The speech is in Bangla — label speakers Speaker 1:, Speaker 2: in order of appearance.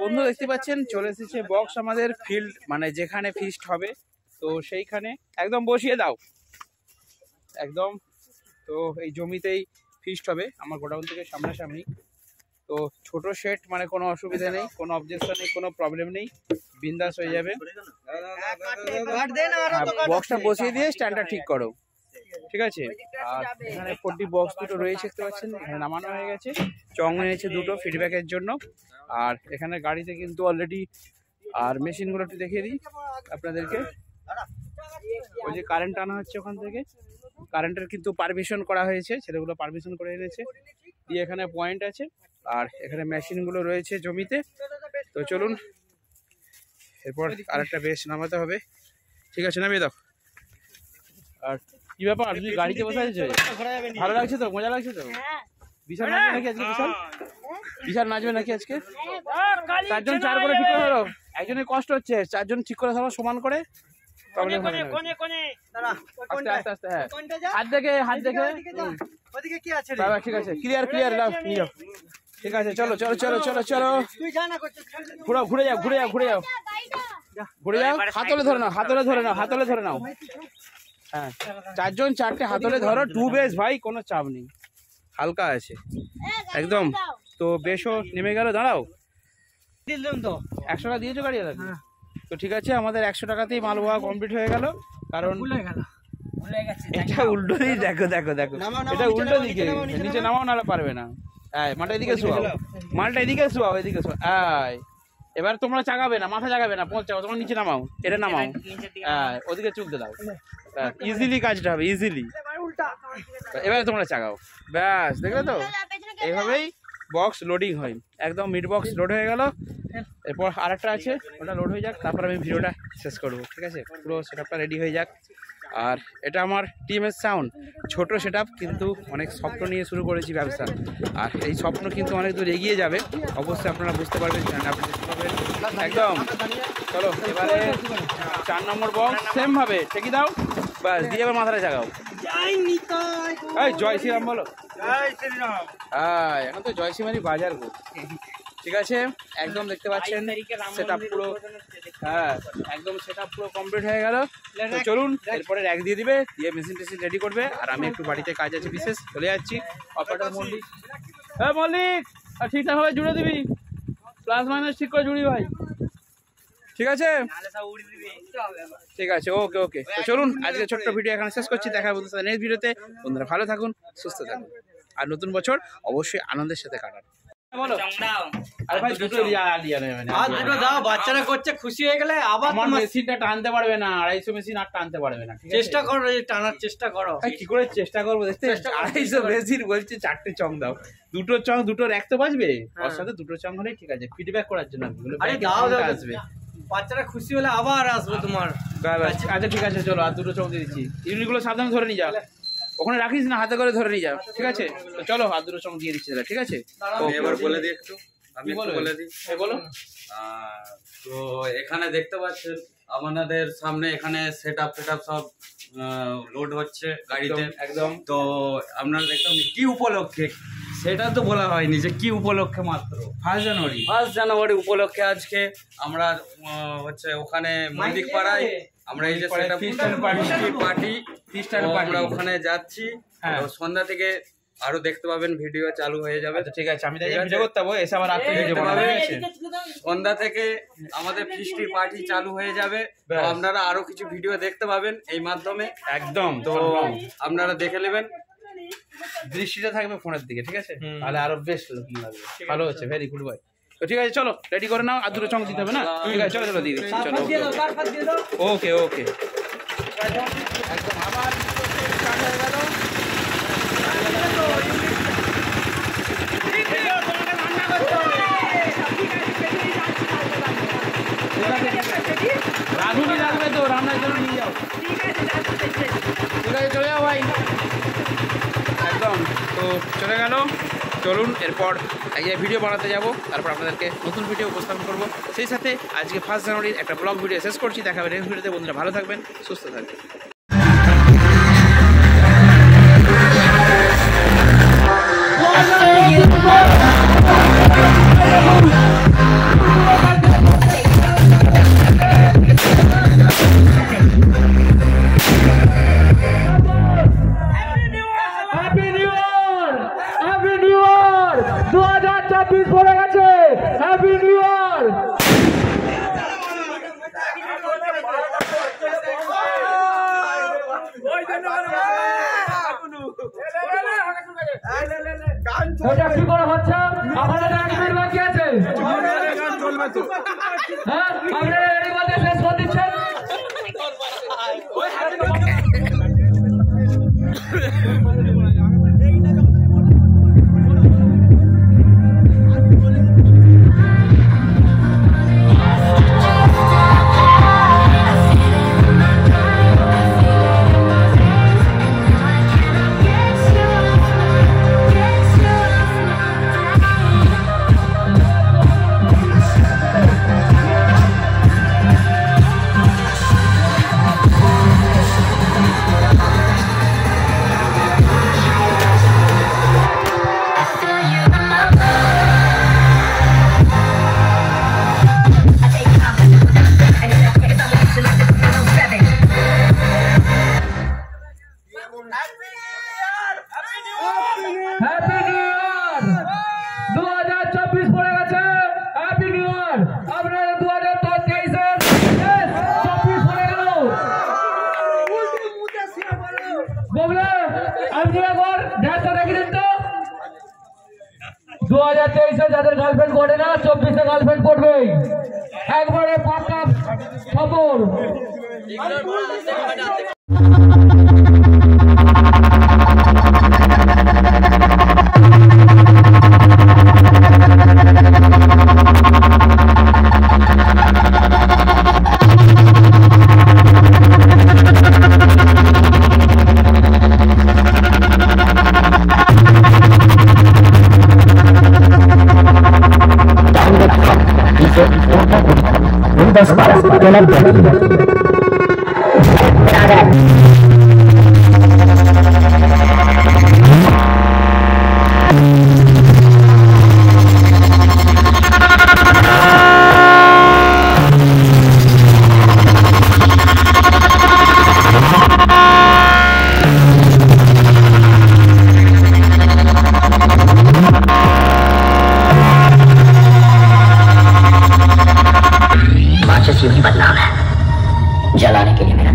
Speaker 1: বন্ধু দেখতে পাচ্ছেন চলে এসেছে বক্স আমাদের ফিল্ড মানে যেখানে ফিস্ট হবে, তো সেইখানে একদম বসিয়ে দাও একদম। তো এই জমিতেই ফিস্ট হবে আমার গোডাউন থেকে সামনাসামনি। তো ছোট শেড মানে কোনো অসুবিধা নেই, কোনো অবজেকশন নেই, কোনো প্রবলেম নেই, বিন্দাস হয়ে যাবে। বক্সটা বসিয়ে দিয়ে স্ট্যান্ডটা ঠিক করো, ঠিক আছে। আর এখানে 40 বক্স দুটো রয়েছে দেখতে পাচ্ছেন, এখানে নামানো হয়ে গেছে, চং এনেছে দুটো ফিডব্যাকের জন্য। আর এখানে গাড়িতে কিন্তু অলরেডি আর মেশিনগুলো একটু দেখিয়ে দিই আপনাদেরকে। ওই যে কারেন্ট আনা হচ্ছে ওখান থেকে, কারেন্টের কিন্তু পারমিশন করা হয়েছে, ছেলেগুলো পারমিশন করে এনেছে দিয়ে এখানে পয়েন্ট আছে। আর এখানে মেশিনগুলো রয়েছে জমিতে। তো চলুন এরপর আরেকটা বেশ নামাতে হবে, ঠিক আছে নামিয়ে দাও। আর কি ব্যাপার, তুমি গাড়িতে বসে আছো? ভালো লাগছে তো, মজা লাগছে তো? বিশাল নাচবে নাকি আজকে? বিশাল নাচবে নাকি আজকে? 4 জন 4 করে ঠিক করে ধরো, একজনের কষ্ট হচ্ছে, 4 জন ঠিক করে ধরো সমান করে। আস্তে আস্তে, হ্যাঁ হাত দেখে ঠিক আছে, ক্লিয়ার ক্লিয়ার নিয়ে যাও, ঠিক আছে। চলো চলো চলো চলো চলো, ঘুরে যাও ঘুরে যাও ঘুরে যাও ঘুরে যাও, হাতলে ধরে নাও হাতলে ধরে নাও হাতলে ধরে নাও। হ্যাঁ 4 জন 4টে হাতলে ধরো, 2 বেস ভাই, কোনো চাপ নেই, হালকা আছে একদম। তো বেশও নেমে গেল, দাঁড়াও 100 টাকা দিয়েছো গাড়ি দাদা? তো ঠিক আছে, আমাদের 100 টাকাতেই মাল বোয়া কমপ্লিট হয়ে গেল। কারণ এটা উল্টো দিকে, দেখো দেখো দেখো, এটা উল্টো দিকে, নিচে নামাও নাহলে পারবে না। মালটা এদিকে শোয়াও, মালটা এদিকে শোয়াও, এদিকে শোয়াও। এবার তোমরা চাগাবে না, মাথা জাগাবে না, পৌঁছাও, তোমরা নিচে নামাও, এটা নামাও, ওদিকে চুলতে দাও, ইজিলি কাজটা হবে ইজিলি। এবারে তোমরা চাগাও, ব্যাস দেখলে তো, এইভাবেই বক্স লোডিং হয় একদম। মিড বক্স লোড হয়ে গেল, এরপর আরেকটা আছে, ওটা লোড হয়ে যাক, তারপর আমি ভিডিওটা শেষ করবো, ঠিক আছে। পুরো সেটআপটা রেডি হয়ে যাক। আর এটা আমার টিএমএস সাউন্ড, ছোট সেটআপ কিন্তু অনেক স্বপ্ন নিয়ে শুরু করেছি ব্যবসা। আর এই স্বপ্ন কিন্তু অনেক দূর এগিয়ে যাবে, অবশ্যই আপনারা বুঝতে পারবেন, একদম। চলো এবারে 4 নম্বর বক্স সেম ভাবে ঠেকি দাও, বাস দিয়ে এবার মাথাটা জাগাও। এই জয় শ্রীরাম বলো। এখন তো জয় শ্রীমারি বাজার গো, ঠিক আছে। একদম দেখতে পাচ্ছেন সেটআপ পুরো, একদম সেটআপ পুরো কমপ্লিট হয়ে গেল। তো চলুন এরপরে র্যাক দিয়ে দিবে, দিয়ে মেশিন টেশিন রেডি করবে। আর আমি একটু বাড়িতে কাজ আছে বিশেষ, চলে যাচ্ছি। অপারেটর মল্লিক, হ্যাঁ মল্লিক ঠিকঠাক ভাবে জুড়ে দিবি, প্লাস মাইনাস ঠিক করে জুড়ি ভাই, ঠিক আছে ঠিক আছে, ওকে ওকে। তো চলুন আজকে ছোট্ট ভিডিও এখানে শেষ করছি, দেখা বন্ধুদের নেক্সট ভিডিওতে। বন্ধুরা ভালো থাকুন, সুস্থ থাকুন, আর নতুন বছর অবশ্যই আনন্দের সাথে কাটান।
Speaker 2: বাচ্চারা করছে খুশি হয়ে গেলে আবার
Speaker 1: মেশিনটা টানতে পারবে না, 250 মেশিন আর টানতে পারবে না।
Speaker 2: চেষ্টা করো, টানার চেষ্টা করো।
Speaker 1: কি করে চেষ্টা করবো, দেখতে 250 মেশিন বলছে 4টে চং দাও, 2টো চং 2টো র্যাক তো বাজবে, ওর সাথে 2টো চং হলেই ঠিক আছে, ফিডব্যাক করার জন্য আসবে।
Speaker 2: বাচ্চারা খুশি হলে আবার আসবে তোমার।
Speaker 1: আচ্ছা ঠিক আছে, চলো আর 2টো চং দিয়ে দিচ্ছি, ইউনিটগুলো সাবধানে ধরে নিয়ে যাও, ওখানে রাখিস না, হাতে করে ধরে নিয়ে যাও, ঠিক আছে। তো চলো আর 2টো চং দিয়ে দিচ্ছি, ঠিক আছে।
Speaker 3: এবার বলে দিই একটু, আমি বলে দিই,
Speaker 1: বলো।
Speaker 3: তো এখানে দেখতে পাচ্ছেন আমাদের সামনে এখানে সেটআপ সব লোড হচ্ছে গাড়িতে একদম। তো আপনারা দেখতে কি উপলক্ষে, সেটা তো বলা হয়নি যে কি উপলক্ষে, মাত্র 1 জানুয়ারি উপলক্ষে আজকে আমরা হচ্ছে ওখানে মন্দির পাড়ায় আমরা এই যে পার্টি আমরা ওখানে যাচ্ছি। সন্ধ্যা থেকে আরো দেখতে পাবেন, ভিডিও চালু হয়ে যাবে।
Speaker 1: ঠিক আছে, আমি ভিডিও করতে হবে, এসে আবার রাতে ভিডিও বানাবো।
Speaker 3: সন্ধ্যা থেকে আমাদের ফিস্টি পার্টি চালু হয়ে যাবে, আপনারা আরো কিছু ভিডিও দেখতে পাবেন এই মাধ্যমে
Speaker 1: একদম।
Speaker 3: তো আপনারা দেখে নেবেন,
Speaker 1: দৃষ্টিটা থাকবে ফোনের দিকে, ঠিক আছে, তাহলে আরো বেশ লুকিং লাগবে, ভালো হচ্ছে, ভেরি গুড ভাই। তো ঠিক আছে চলো রেডি করে নাও, আর 2টো চং দিতে হবে না, ঠিক আছে চলো চলো দিয়ে দিচ্ছি, চলো ওকে ওকে একদম। আবার স্টার্ট হয়ে গেল, রাঁধুনি লাগবে তো, রান্নার জন্য নিয়ে যাও, ঠিক আছে চলে যাও ভাই একদম। তো চলে গেল, চলুন এরপর এক জায়গায় ভিডিও বানাতে যাব, তারপর আপনাদেরকে নতুন ভিডিও উপস্থাপন করব। সেই সাথে আজকে 1 জানুয়ারির একটা ব্লগ ভিডিও শেষ করছি, দেখা হবে নেক্সট ভিডিওতে। বন্ধুরা ভালো থাকবেন, সুস্থ থাকবেন। Happy new year. এটা কি করে হচ্ছে? আমাদের 1 মিনিট বাকি আছে। হ্যাঁ, আপনারা এর মধ্যে শেষ করে দিচ্ছেন। Happy new year. 2024 পড়ে গেছে। Happy new year. আপনারা 2023 24 পড়ে গেল। বললে আপনি একবার ঢাকা দেখে দিন তো। 2023 যাদের গার্লফ্রেন্ড করে না 24 গার্লফ্রেন্ড করবে। একবারে পাক্কা খবর।
Speaker 4: बदनाम है जलाने के लिए मेरा